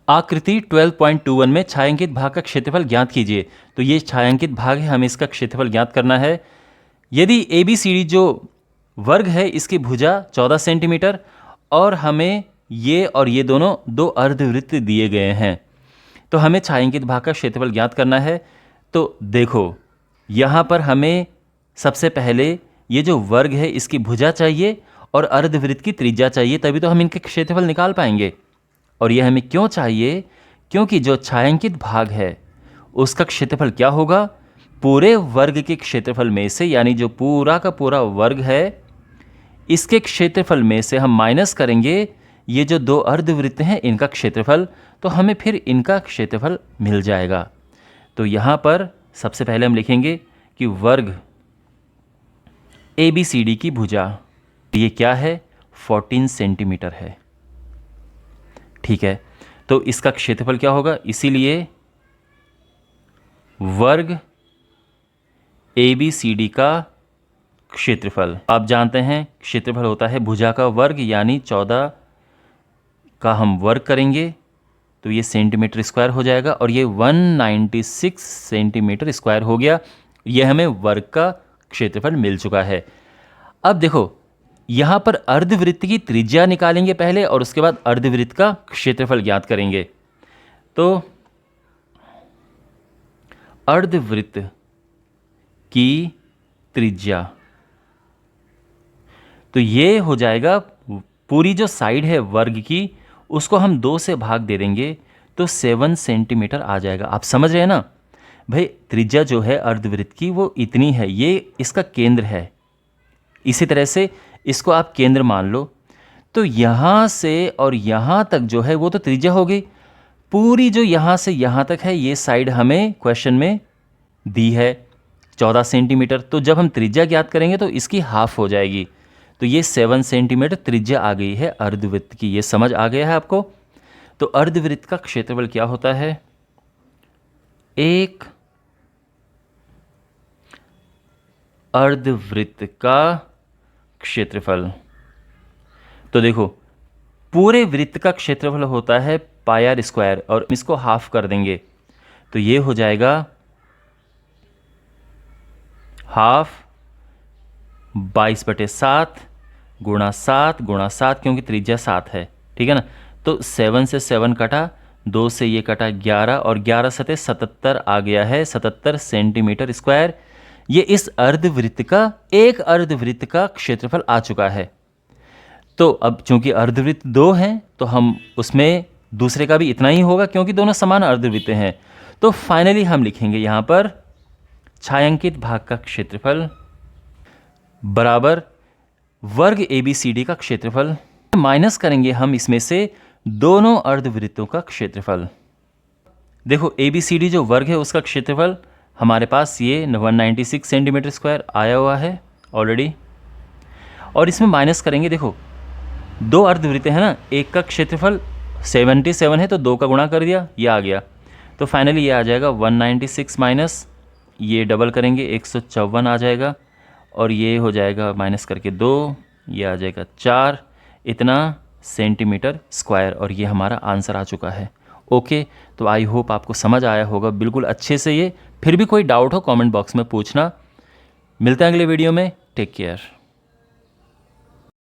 आकृति 12.21 में छायांकित भाग का क्षेत्रफल ज्ञात कीजिए। तो ये छायांकित भाग है, हमें इसका क्षेत्रफल ज्ञात करना है। यदि ABCD जो वर्ग है इसकी भुजा 14 सेंटीमीटर और हमें ये और ये दोनों दो अर्धवृत्त दिए गए हैं, तो हमें छायांकित भाग का क्षेत्रफल ज्ञात करना है। तो देखो यहाँ पर हमें सबसे पहले ये जो वर्ग है इसकी भुजा चाहिए और अर्धवृत्त की त्रिज्या चाहिए, तभी तो हम इनके क्षेत्रफल निकाल पाएंगे। और यह हमें क्यों चाहिए? क्योंकि जो छायांकित भाग है उसका क्षेत्रफल क्या होगा? पूरे वर्ग के क्षेत्रफल में से, यानी जो पूरा का पूरा वर्ग है इसके क्षेत्रफल में से हम माइनस करेंगे ये जो दो अर्धवृत्त हैं इनका क्षेत्रफल, तो हमें फिर इनका क्षेत्रफल मिल जाएगा। तो यहाँ पर सबसे पहले हम लिखेंगे कि वर्ग ABCD की भुजा, ये क्या है? 14 सेंटीमीटर है। ठीक है, तो इसका क्षेत्रफल क्या होगा? इसीलिए वर्ग ABCD का क्षेत्रफल, आप जानते हैं क्षेत्रफल होता है भुजा का वर्ग, यानी 14 का हम वर्ग करेंगे तो ये सेंटीमीटर स्क्वायर हो जाएगा और ये 196 सेंटीमीटर स्क्वायर हो गया। ये हमें वर्ग का क्षेत्रफल मिल चुका है। अब देखो यहाँ पर अर्धवृत्त की त्रिज्या निकालेंगे पहले और उसके बाद अर्धवृत्त का क्षेत्रफल ज्ञात करेंगे। तो अर्धवृत्त की त्रिज्या, तो ये हो जाएगा पूरी जो साइड है वर्ग की उसको हम 2 से भाग दे देंगे तो 7 सेंटीमीटर आ जाएगा। आप समझ रहे हैं ना भाई, त्रिज्या जो है अर्धवृत्त की वो इतनी है, ये इसका केंद्र है। इसी तरह से इसको आप केंद्र मान लो। तो यहाँ से और यहाँ तक जो है वो तो त्रिज्या हो गई। पूरी जो यहाँ से यहाँ तक है ये साइड हमें क्वेश्चन में दी है 14 सेंटीमीटर। तो जब हम त्रिज्या ज्ञात करेंगे तो इसकी हाफ हो जाएगी। तो ये 7 सेंटीमीटर त्रिज्या आ गई है अर्धवृत्त की। ये समझ आ गया है आपको? तो अर्धवृत्त का क्षेत्रफल क्या होता है? एक अर्धवृत्त का क्षेत्रफल, तो देखो पूरे वृत्त का क्षेत्रफल होता है पाई स्क्वायर और इसको हाफ कर देंगे तो ये हो जाएगा हाफ 22/7 गुणा 7 गुणा 7, क्योंकि त्रिज्या 7 है। ठीक है ना? तो 7 से 7 कटा, 2 से ये कटा 11 और 11 सतह 77 आ गया है, 77 सेंटीमीटर स्क्वायर। ये इस अर्धवृत्त का, एक अर्धवृत्त का क्षेत्रफल आ चुका है। तो अब चूंकि अर्धवृत्त 2 हैं तो हम उसमें दूसरे का भी इतना ही होगा क्योंकि दोनों समान अर्धवृत्त हैं। तो फाइनली हम लिखेंगे यहाँ पर छायांकित भाग का क्षेत्रफल बराबर वर्ग ABCD का क्षेत्रफल, माइनस करेंगे हम इसमें से दोनों अर्धवृत्तों का क्षेत्रफल। देखो ABCD जो वर्ग है उसका क्षेत्रफल हमारे पास ये 196 सेंटीमीटर स्क्वायर आया हुआ है ऑलरेडी, और इसमें माइनस करेंगे। देखो दो अर्धवृत्त है ना, एक का क्षेत्रफल 77 है तो 2 का गुणा कर दिया, ये आ गया। तो फाइनली ये आ जाएगा 196 माइनस ये डबल करेंगे 154 आ जाएगा और ये हो जाएगा माइनस करके 2, ये आ जाएगा 4 इतना सेंटीमीटर स्क्वायर, और ये हमारा आंसर आ चुका है। ओके, तो आई होप आपको समझ आया होगा बिल्कुल अच्छे से ये। फिर भी कोई डाउट हो कमेंट बॉक्स में पूछना। मिलते हैं अगले वीडियो में। Take care.